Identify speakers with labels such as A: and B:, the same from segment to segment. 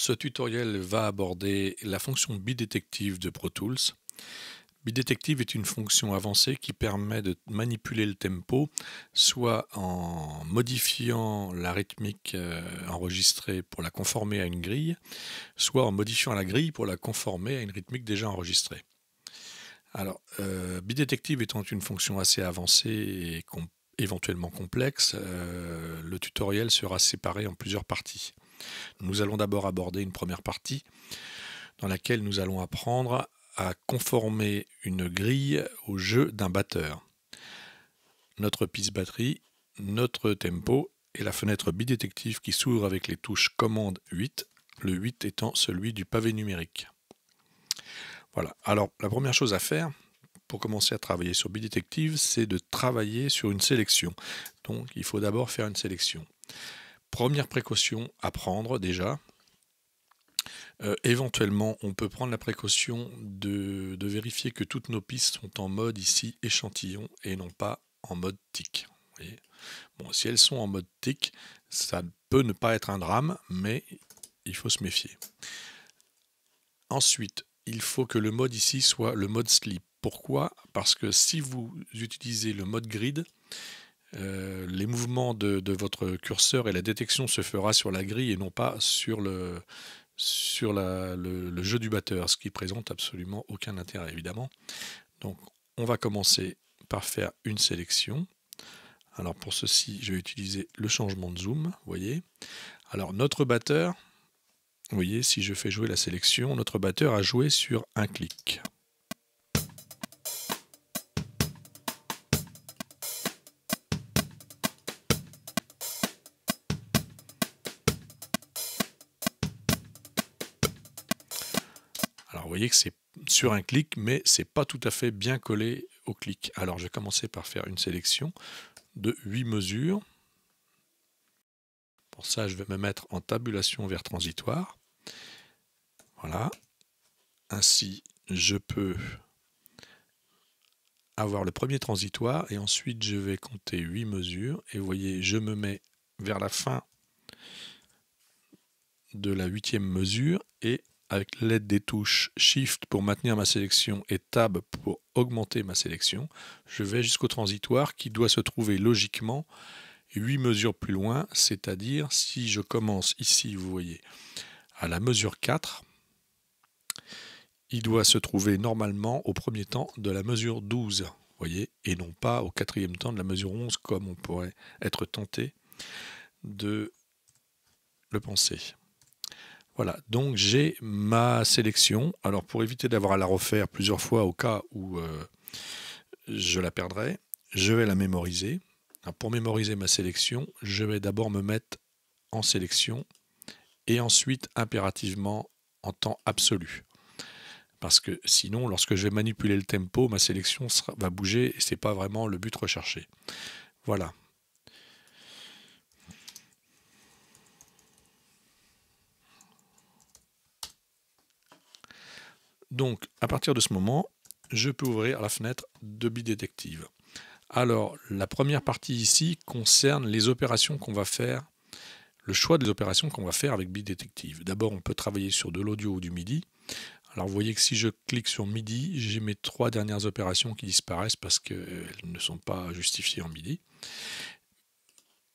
A: ce tutoriel va aborder la fonction Bidetective de Pro Tools. Bidetective est une fonction avancée qui permet de manipuler le tempo, soit en modifiant la rythmique enregistrée pour la conformer à une grille, soit en modifiant la grille pour la conformer à une rythmique déjà enregistrée. Alors, Bidetective étant une fonction assez avancée et éventuellement complexe, le tutoriel sera séparé en plusieurs parties. Nous allons d'abord aborder une première partie dans laquelle nous allons apprendre à conformer une grille au jeu d'un batteur. Notre piste batterie, notre tempo et la fenêtre Bidetective qui s'ouvre avec les touches commande 8, le 8 étant celui du pavé numérique. Voilà, alors la première chose à faire pour commencer à travailler sur Bidetective, c'est de travailler sur une sélection. Donc il faut d'abord faire une sélection. Première précaution à prendre déjà. Éventuellement, on peut prendre la précaution de vérifier que toutes nos pistes sont en mode ici échantillon et non pas en mode tic. Vous voyez, bon, si elles sont en mode tic, ça peut ne pas être un drame, mais il faut se méfier. Ensuite, il faut que le mode ici soit le mode slip. Pourquoi? Parce que si vous utilisez le mode grid, les mouvements de votre curseur et la détection se fera sur la grille et non pas sur le jeu du batteur, ce qui présente absolument aucun intérêt évidemment. Donc on va commencer par faire une sélection. Alors pour ceci, je vais utiliser le changement de zoom, vous voyez. Alors notre batteur, vous voyez, si je fais jouer la sélection, notre batteur a joué sur un clic. Alors vous voyez que c'est sur un clic, mais c'est pas tout à fait bien collé au clic. Alors je vais commencer par faire une sélection de 8 mesures. Pour ça, je vais me mettre en tabulation vers transitoire. Voilà. Ainsi, je peux avoir le premier transitoire et ensuite je vais compter 8 mesures. Et vous voyez, je me mets vers la fin de la 8e mesure et avec l'aide des touches Shift pour maintenir ma sélection et Tab pour augmenter ma sélection, je vais jusqu'au transitoire qui doit se trouver logiquement 8 mesures plus loin, c'est-à-dire si je commence ici, vous voyez, à la mesure 4, il doit se trouver normalement au premier temps de la mesure 12, vous voyez, et non pas au 4e temps de la mesure 11 comme on pourrait être tenté de le penser. Voilà, donc j'ai ma sélection. Alors pour éviter d'avoir à la refaire plusieurs fois au cas où je la perdrais, je vais la mémoriser. Alors pour mémoriser ma sélection, je vais d'abord me mettre en sélection et ensuite impérativement en temps absolu. Parce que sinon, lorsque je vais manipuler le tempo, ma sélection va bouger et ce n'est pas vraiment le but recherché. Voilà. Donc, à partir de ce moment, je peux ouvrir la fenêtre de Bidetective. Alors, la première partie ici concerne les opérations qu'on va faire, le choix des opérations qu'on va faire avec Bidetective. D'abord, on peut travailler sur de l'audio ou du MIDI. Alors, vous voyez que si je clique sur MIDI, j'ai mes 3 dernières opérations qui disparaissent parce qu'elles ne sont pas justifiées en MIDI.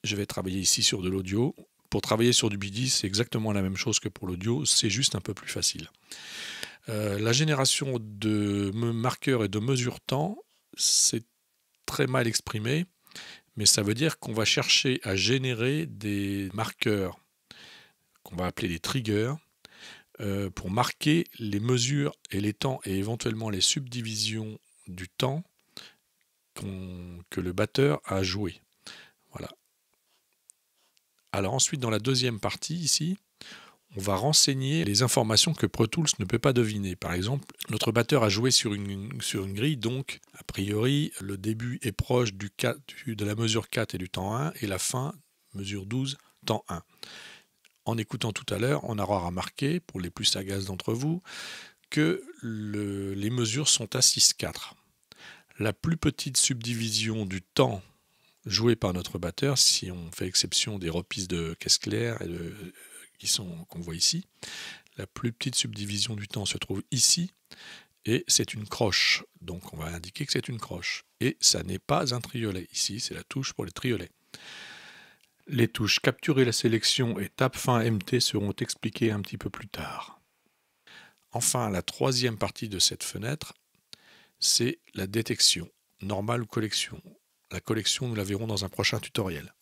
A: Je vais travailler ici sur de l'audio. Pour travailler sur du MIDI, c'est exactement la même chose que pour l'audio, c'est juste un peu plus facile. La génération de marqueurs et de mesures temps, c'est très mal exprimé, mais ça veut dire qu'on va chercher à générer des marqueurs qu'on va appeler des triggers pour marquer les mesures et les temps et éventuellement les subdivisions du temps que le batteur a joué. Voilà. Alors ensuite, dans la deuxième partie ici, on va renseigner les informations que Pro Tools ne peut pas deviner. Par exemple, notre batteur a joué sur une grille, donc a priori le début est proche de la mesure 4 et du temps 1 et la fin, mesure 12, temps 1. En écoutant tout à l'heure, on aura remarqué, pour les plus sagaces d'entre vous, que les mesures sont à 6-4. La plus petite subdivision du temps joué par notre batteur, si on fait exception des reprises de caisse claire et de qu'on voit ici. La plus petite subdivision du temps se trouve ici, et c'est une croche. Donc on va indiquer que c'est une croche. Et ça n'est pas un triolet. Ici, c'est la touche pour les triolets. Les touches capturer la sélection et tape fin MT seront expliquées un petit peu plus tard. Enfin, la troisième partie de cette fenêtre, c'est la détection, normale ou collection. La collection, nous la verrons dans un prochain tutoriel.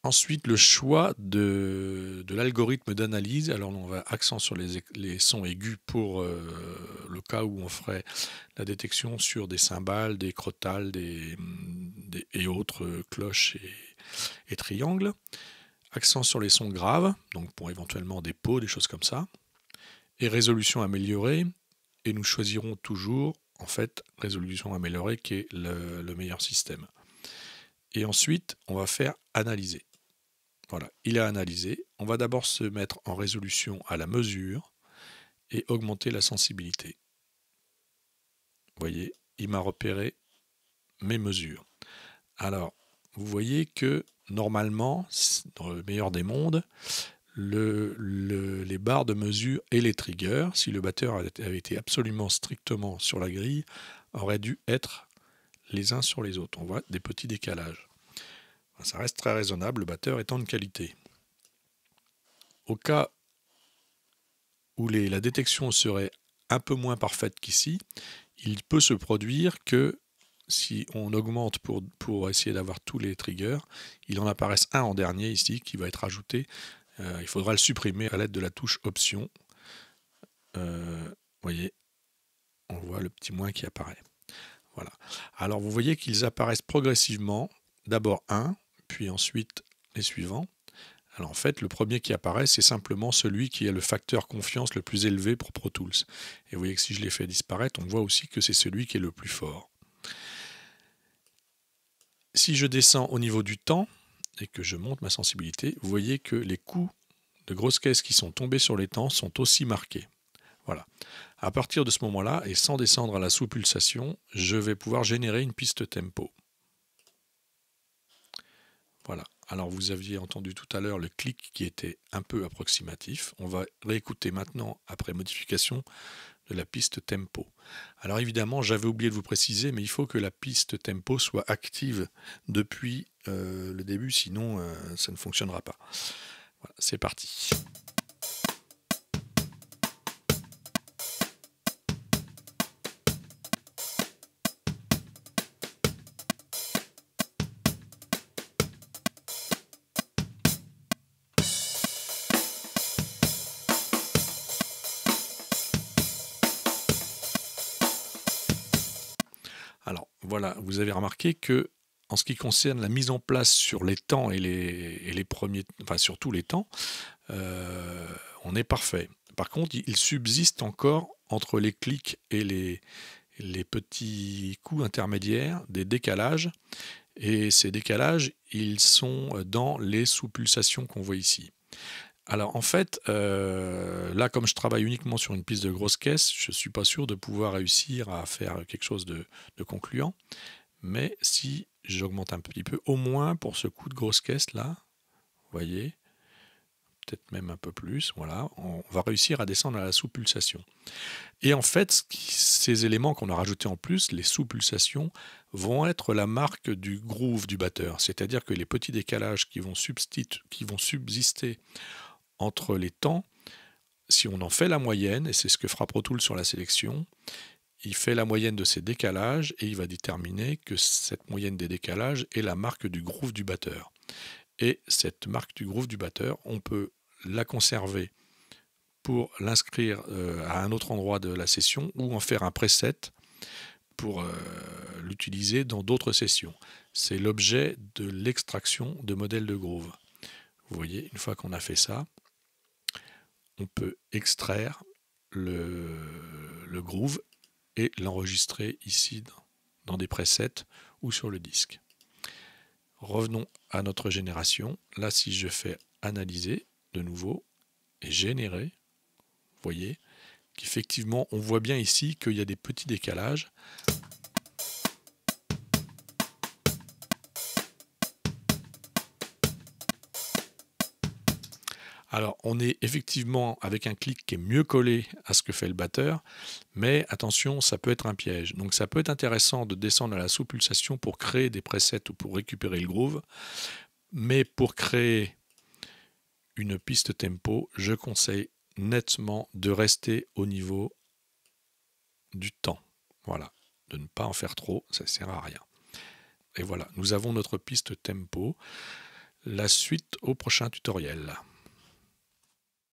A: Ensuite, le choix de l'algorithme d'analyse. Alors, on va accent sur les sons aigus pour le cas où on ferait la détection sur des cymbales, des crotales et autres cloches et triangles. Accent sur les sons graves, donc pour éventuellement des pots, des choses comme ça. Et résolution améliorée. Et nous choisirons toujours, en fait, résolution améliorée qui est le meilleur système. Et ensuite, on va faire analyser. Voilà, il a analysé. On va d'abord se mettre en résolution à la mesure et augmenter la sensibilité. Vous voyez, il m'a repéré mes mesures. Alors, vous voyez que normalement, dans le meilleur des mondes, les barres de mesure et les triggers, si le batteur avait été absolument strictement sur la grille, auraient dû être les uns sur les autres. On voit des petits décalages. Ça reste très raisonnable, le batteur étant de qualité. Au cas où la détection serait un peu moins parfaite qu'ici, il peut se produire que si on augmente pour essayer d'avoir tous les triggers, il en apparaisse un en dernier ici qui va être ajouté. Il faudra le supprimer à l'aide de la touche option. Vous voyez, on voit le petit moins qui apparaît. Voilà. Alors vous voyez qu'ils apparaissent progressivement, d'abord un, puis ensuite les suivants. Alors en fait, le premier qui apparaît, c'est simplement celui qui a le facteur confiance le plus élevé pour Pro Tools. Et vous voyez que si je les fais disparaître, on voit aussi que c'est celui qui est le plus fort. Si je descends au niveau du temps et que je monte ma sensibilité, vous voyez que les coups de grosses caisses qui sont tombés sur les temps sont aussi marqués. Voilà. À partir de ce moment-là, et sans descendre à la sous-pulsation, je vais pouvoir générer une piste tempo. Voilà. Alors vous aviez entendu tout à l'heure le clic qui était un peu approximatif. On va réécouter maintenant, après modification, de la piste tempo. Alors évidemment, j'avais oublié de vous préciser, mais il faut que la piste tempo soit active depuis le début, sinon ça ne fonctionnera pas. Voilà, c'est parti. Alors voilà, vous avez remarqué que en ce qui concerne la mise en place sur les temps et les premiers, enfin sur tous les temps, on est parfait. Par contre, il subsiste encore entre les clics et les petits coups intermédiaires des décalages. Et ces décalages, ils sont dans les sous-pulsations qu'on voit ici. Alors en fait, là comme je travaille uniquement sur une piste de grosse caisse, je ne suis pas sûr de pouvoir réussir à faire quelque chose de concluant. Mais si j'augmente un petit peu, au moins pour ce coup de grosse caisse là, vous voyez, peut-être même un peu plus, voilà, on va réussir à descendre à la sous-pulsation. Et en fait, ces éléments qu'on a rajoutés en plus, les sous-pulsations, vont être la marque du groove du batteur. C'est-à-dire que les petits décalages qui vont subsister entre les temps, si on en fait la moyenne, et c'est ce que fera Pro Tools sur la sélection, il fait la moyenne de ces décalages et il va déterminer que cette moyenne des décalages est la marque du groove du batteur. Et cette marque du groove du batteur, on peut la conserver pour l'inscrire à un autre endroit de la session ou en faire un preset pour l'utiliser dans d'autres sessions. C'est l'objet de l'extraction de modèles de groove. Vous voyez, une fois qu'on a fait ça, on peut extraire le groove et l'enregistrer ici dans des presets ou sur le disque. Revenons à notre génération. Là, si je fais analyser de nouveau et générer, vous voyez qu'effectivement, on voit bien ici qu'il y a des petits décalages. Alors, on est effectivement avec un clic qui est mieux collé à ce que fait le batteur, mais attention, ça peut être un piège. Donc, ça peut être intéressant de descendre à la sous-pulsation pour créer des presets ou pour récupérer le groove, mais pour créer une piste tempo, je conseille nettement de rester au niveau du temps. Voilà, de ne pas en faire trop, ça ne sert à rien. Et voilà, nous avons notre piste tempo. La suite au prochain tutoriel.